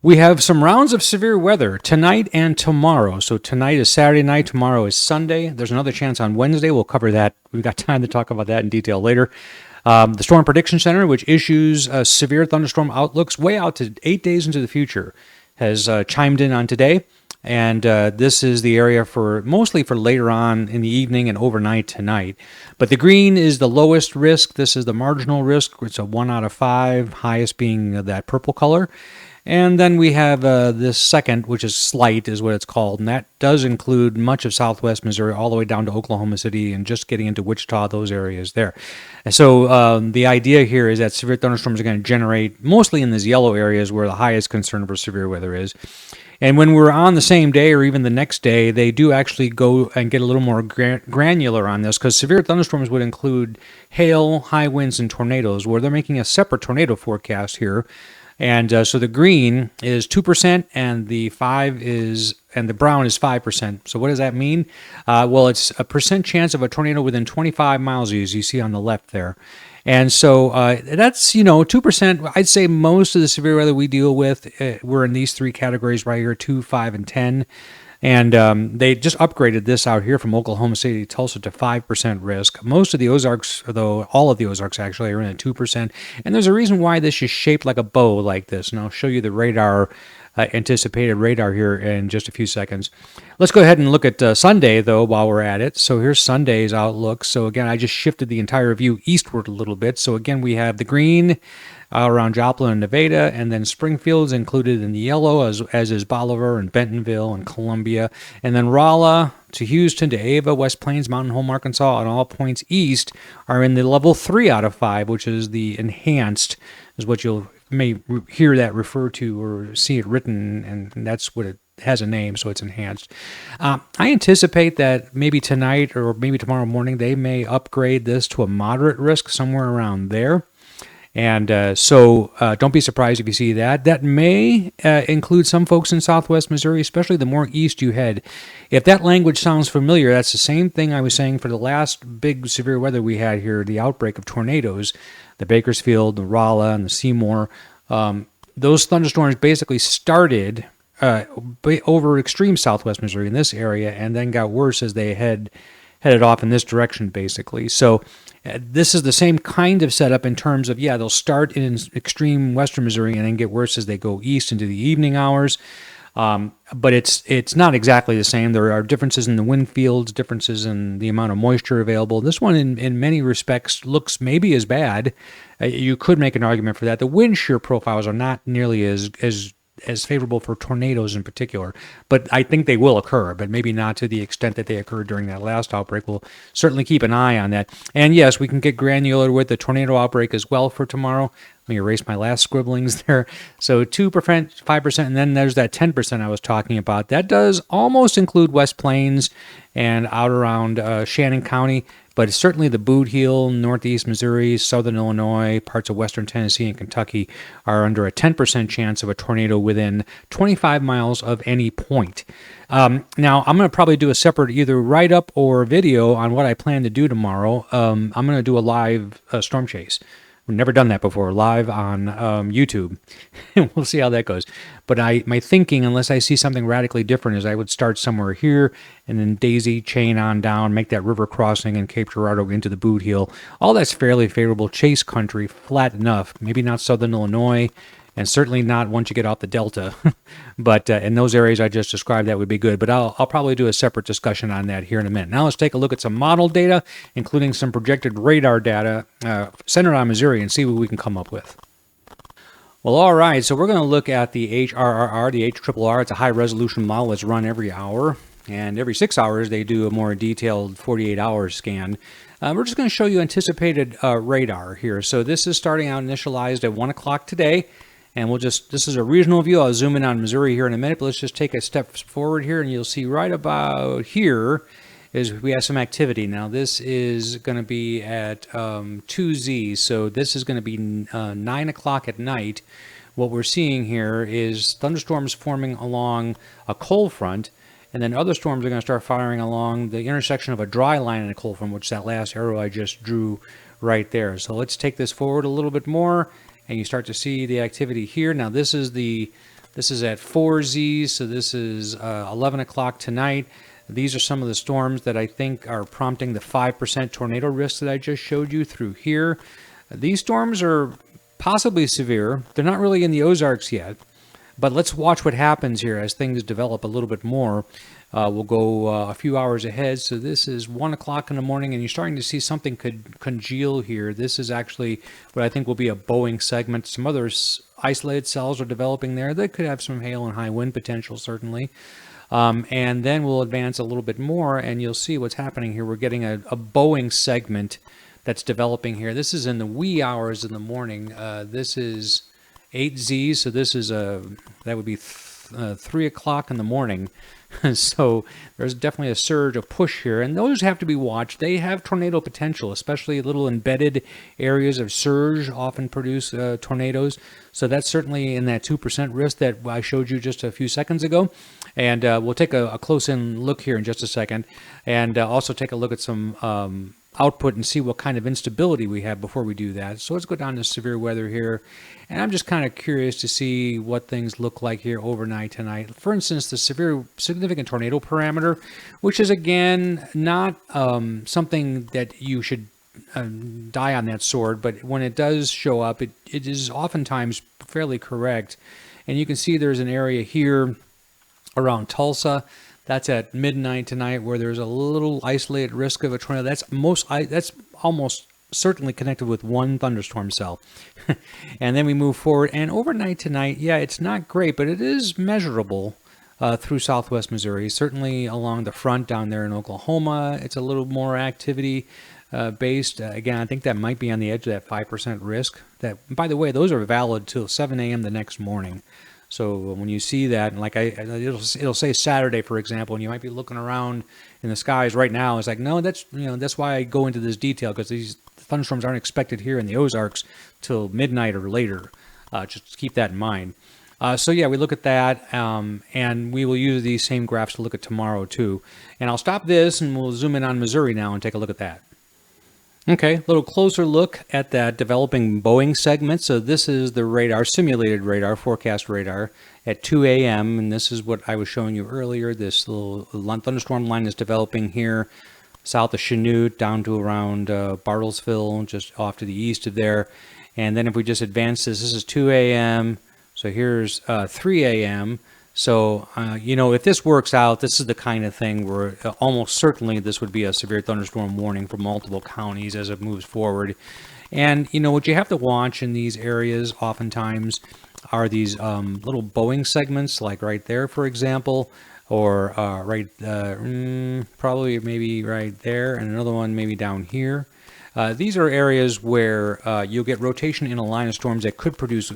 We have some rounds of severe weather tonight and tomorrow. So tonight is Saturday night, tomorrow is Sunday. There's another chance on Wednesday. We'll cover that. We've got time to talk about that in detail later. The Storm Prediction Center, which issues severe thunderstorm outlooks way out to 8 days into the future, has chimed in on today. And this is the area for mostly for later on in the evening and overnight tonight. But the green is the lowest risk. This is the marginal risk. It's a 1 out of 5, highest being that purple color. And then we have this second, which is slight, is what it's called. And that does include much of southwest Missouri all the way down to Oklahoma City and just getting into Wichita, those areas there. And so the idea here is that severe thunderstorms are going to generate mostly in these yellow areas where the highest concern for severe weather is. And when we're on the same day or even the next day, they do actually go and get a little more granular on this, because severe thunderstorms would include hail, high winds, and tornadoes, where they're making a separate tornado forecast here. And so the green is 2%, and the brown is 5%. So what does that mean? Well, it's a percent chance of a tornado within 25 miles, as you see on the left there. And so that's, 2%. I'd say most of the severe weather we deal with, we're in these three categories right here, 2, 5, and 10. And they just upgraded this out here from Oklahoma City to Tulsa to 5% risk. Most of the Ozarks, though, all of the Ozarks actually are in at 2%. And there's a reason why this is shaped like a bow like this. And I'll show you the radar, anticipated radar here in just a few seconds. Let's go ahead and look at Sunday, though, while we're at it. So here's Sunday's outlook. So again, I just shifted the entire view eastward a little bit. So again, we have the green around Joplin and Nevada, and then Springfield's included in the yellow, as is Bolivar and Bentonville and Columbia, and then Rolla to Houston to Ava, West Plains, Mountain Home, Arkansas, and all points east are in the level 3 out of 5, which is the enhanced, is what you'll may hear that referred to or see it written, and that's what it has a name, so it's enhanced. I anticipate that maybe tonight or maybe tomorrow morning they may upgrade this to a moderate risk, somewhere around there. And so don't be surprised if you see that. That may include some folks in southwest Missouri, especially the more east you head. If that language sounds familiar, that's the same thing I was saying for the last big severe weather we had here, the outbreak of tornadoes, the Bakersfield, the Rolla, and the Seymour. Those thunderstorms basically started over extreme southwest Missouri in this area and then got worse as they headed off in this direction, basically. So this is the same kind of setup in terms of, they'll start in extreme western Missouri and then get worse as they go east into the evening hours. But it's not exactly the same. There are differences in the wind fields, differences in the amount of moisture available. This one, in many respects, looks maybe as bad. You could make an argument for that. The wind shear profiles are not nearly as favorable for tornadoes in particular, but I think they will occur, but maybe not to the extent that they occurred during that last outbreak. We'll certainly keep an eye on that. And yes, we can get granular with the tornado outbreak as well for tomorrow. Let me erase my last scribblings there. So 2%, 5%, and then there's that 10% I was talking about. That does almost include West Plains and out around Shannon County, but certainly the Boot Heel, northeast Missouri, southern Illinois, parts of western Tennessee and Kentucky are under a 10% chance of a tornado within 25 miles of any point. Now, I'm going to probably do a separate either write-up or video on what I plan to do tomorrow. I'm going to do a live storm chase. We've never done that before, live on YouTube. We'll see how that goes. But my thinking, unless I see something radically different, is I would start somewhere here and then daisy chain on down, make that river crossing in Cape Girardeau into the Boot Heel. All that's fairly favorable chase country, flat enough. Maybe not southern Illinois, and certainly not once you get off the Delta. But in those areas I just described, that would be good. But I'll probably do a separate discussion on that here in a minute. Now let's take a look at some model data, including some projected radar data centered on Missouri, and see what we can come up with. Well, all right, so we're going to look at the HRRR, the HRRR. It's a high-resolution model that's run every hour. And every 6 hours, they do a more detailed 48-hour scan. We're just going to show you anticipated radar here. So this is starting out initialized at 1 o'clock today. And this is a regional view. I'll zoom in on Missouri here in a minute, but let's just take a step forward here, and you'll see right about here is we have some activity. Now, this is going to be at 2Z, so this is going to be 9 o'clock at night. What we're seeing here is thunderstorms forming along a cold front, and then other storms are going to start firing along the intersection of a dry line and a cold front, which is that last arrow I just drew right there. So let's take this forward a little bit more, and you start to see the activity here. Now, this is the This is at 4Z, so this is 11 o'clock tonight. These are some of the storms that I think are prompting the 5% tornado risk that I just showed you through here. These storms are possibly severe. They're not really in the Ozarks yet, but let's watch what happens here as things develop a little bit more. We'll go a few hours ahead. So this is 1 o'clock in the morning, and you're starting to see something could congeal here. This is actually what I think will be a bowing segment. Some other isolated cells are developing there. They could have some hail and high wind potential, certainly. And then we'll advance a little bit more, and you'll see what's happening here. We're getting a bowing segment that's developing here. This is in the wee hours in the morning. This is 8Z, so this is that would be 3 o'clock in the morning. So there's definitely a surge, a push here, and those have to be watched. They have tornado potential, especially little embedded areas of surge often produce tornadoes. So that's certainly in that 2% risk that I showed you just a few seconds ago. And we'll take a close-in look here in just a second, and also take a look at some output and see what kind of instability we have before we do that. So let's go down to severe weather here. And I'm just kind of curious to see what things look like here overnight tonight. For instance, the severe significant tornado parameter, which is again not something that you should die on that sword, but when it does show up, it is oftentimes fairly correct. And you can see there's an area here around Tulsa. That's at midnight tonight, where there's a little isolated risk of a tornado. That's almost certainly connected with one thunderstorm cell. And then we move forward, and overnight tonight, yeah, it's not great, but it is measurable through southwest Missouri. Certainly along the front down there in Oklahoma, it's a little more activity based. Again, I think that might be on the edge of that 5% risk. That, by the way, those are valid till 7 a.m. the next morning. So when you see that, and like it'll say Saturday, for example, and you might be looking around in the skies right now. It's like, no, that's why I go into this detail, because these thunderstorms aren't expected here in the Ozarks till midnight or later. Just keep that in mind. So yeah, we look at that, and we will use these same graphs to look at tomorrow too. And I'll stop this, and we'll zoom in on Missouri now and take a look at that. Okay, a little closer look at that developing bowing segment. So this is the radar, simulated radar, forecast radar at 2 a.m. And this is what I was showing you earlier. This little thunderstorm line is developing here south of Chanute down to around Bartlesville, just off to the east of there. And then if we just advance this is 2 a.m. So here's 3 a.m. So, if this works out, this is the kind of thing where almost certainly this would be a severe thunderstorm warning for multiple counties as it moves forward. And, what you have to watch in these areas oftentimes are these little bowing segments, like right there, for example, or probably maybe right there, and another one maybe down here. These are areas where you'll get rotation in a line of storms that could produce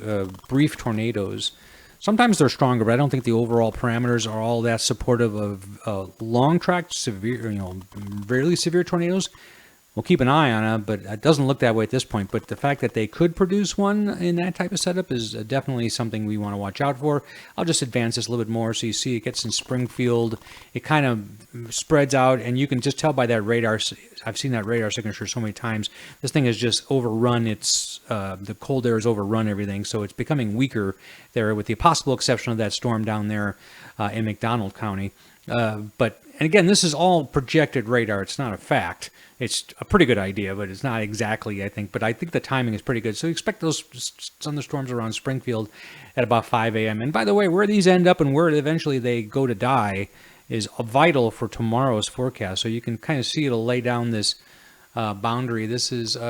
brief tornadoes. Sometimes they're stronger, but I don't think the overall parameters are all that supportive of long-track, severe, really severe tornadoes. We'll keep an eye on it, but it doesn't look that way at this point. But the fact that they could produce one in that type of setup is definitely something we want to watch out for. I'll just advance this a little bit more so you see it gets in Springfield. It kind of spreads out, and you can just tell by that radar. I've seen that radar signature so many times. This thing has just overrun the cold air has overrun everything, so it's becoming weaker there, with the possible exception of that storm down there in McDonald County. And again, this is all projected radar. It's not a fact. It's a pretty good idea, but it's not exactly, I think. But I think the timing is pretty good. So expect those thunderstorms around Springfield at about 5 a.m. And by the way, where these end up and where eventually they go to die is vital for tomorrow's forecast. So you can kind of see it'll lay down this boundary. This is 8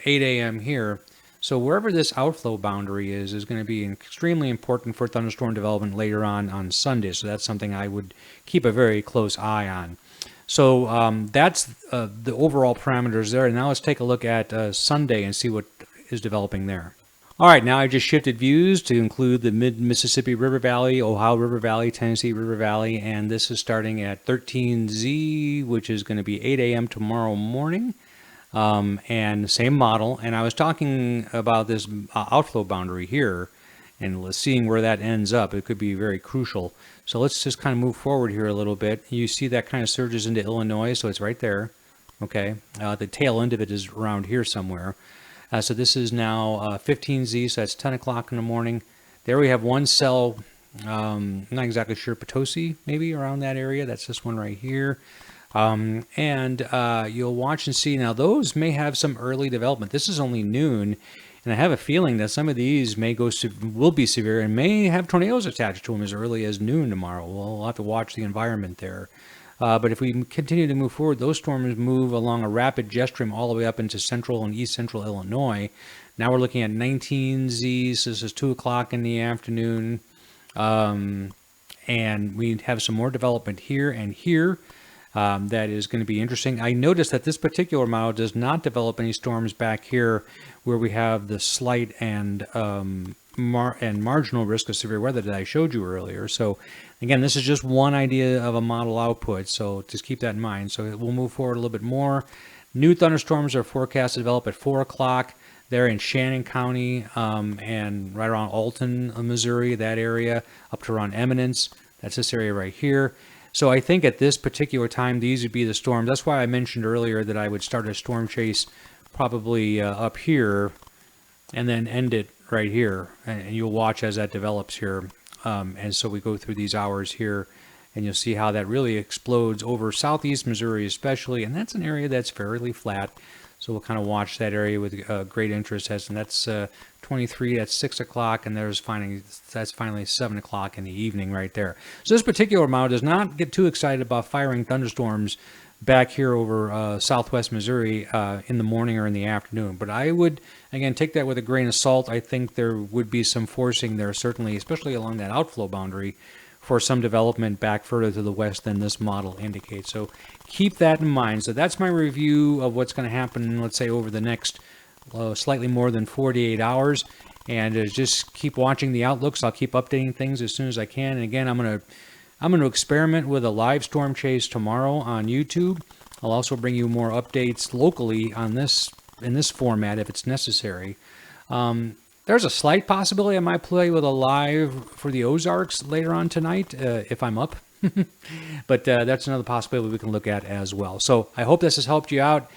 a.m. here. So wherever this outflow boundary is going to be extremely important for thunderstorm development later on Sunday. So that's something I would keep a very close eye on. So that's the overall parameters there. And now let's take a look at Sunday and see what is developing there. All right, now I just shifted views to include the mid-Mississippi River Valley, Ohio River Valley, Tennessee River Valley, and this is starting at 13Z, which is going to be 8 a.m. tomorrow morning. And same model. And I was talking about this outflow boundary here, and seeing where that ends up. It could be very crucial. So let's just kind of move forward here a little bit. You see that kind of surges into Illinois, so it's right there. Okay, the tail end of it is around here somewhere. So this is now 15Z, so that's 10 o'clock in the morning. There we have one cell Not exactly sure, Potosi, maybe around that area. That's this one right here. And you'll watch and see. Now, those may have some early development. This is only noon, and I have a feeling that some of these will be severe and may have tornadoes attached to them as early as noon tomorrow. We'll have to watch the environment there. But if we continue to move forward, those storms move along a rapid jet stream all the way up into central and east central Illinois. Now we're looking at 19 Z's. This is 2 o'clock in the afternoon. And we have some more development here and here. That is going to be interesting. I noticed that this particular model does not develop any storms back here where we have the slight and marginal risk of severe weather that I showed you earlier. So again, this is just one idea of a model output, so just keep that in mind. So we'll move forward a little bit more. New thunderstorms are forecast to develop at 4 o'clock there in Shannon County and right around Alton, Missouri, that area, up to around Eminence. That's this area right here. So I think at this particular time, these would be the storms. That's why I mentioned earlier that I would start a storm chase probably up here and then end it right here. And you'll watch as that develops here. And so we go through these hours here, and you'll see how that really explodes over southeast Missouri especially. And that's an area that's fairly flat. So we'll kind of watch that area with great interest. And that's 23, that's 6 o'clock, and that's finally 7 o'clock in the evening right there. So this particular model does not get too excited about firing thunderstorms back here over southwest Missouri in the morning or in the afternoon. But I would, again, take that with a grain of salt. I think there would be some forcing there, certainly, especially along that outflow boundary, for some development back further to the west than this model indicates. So keep that in mind. So that's my review of what's going to happen, let's say, over the next slightly more than 48 hours. And just keep watching the outlooks. I'll keep updating things as soon as I can. And again, I'm going to experiment with a live storm chase tomorrow on YouTube. I'll also bring you more updates locally on this in this format if it's necessary. There's a slight possibility I might play with a live for the Ozarks later on tonight if I'm up. But that's another possibility we can look at as well. So I hope this has helped you out.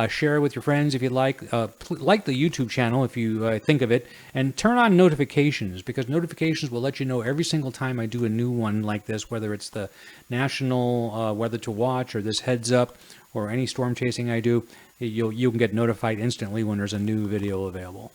Share it with your friends if you'd like. Like the YouTube channel if you think of it. And turn on notifications, because notifications will let you know every single time I do a new one like this, whether it's the national weather to watch or this heads up or any storm chasing I do. You can get notified instantly when there's a new video available.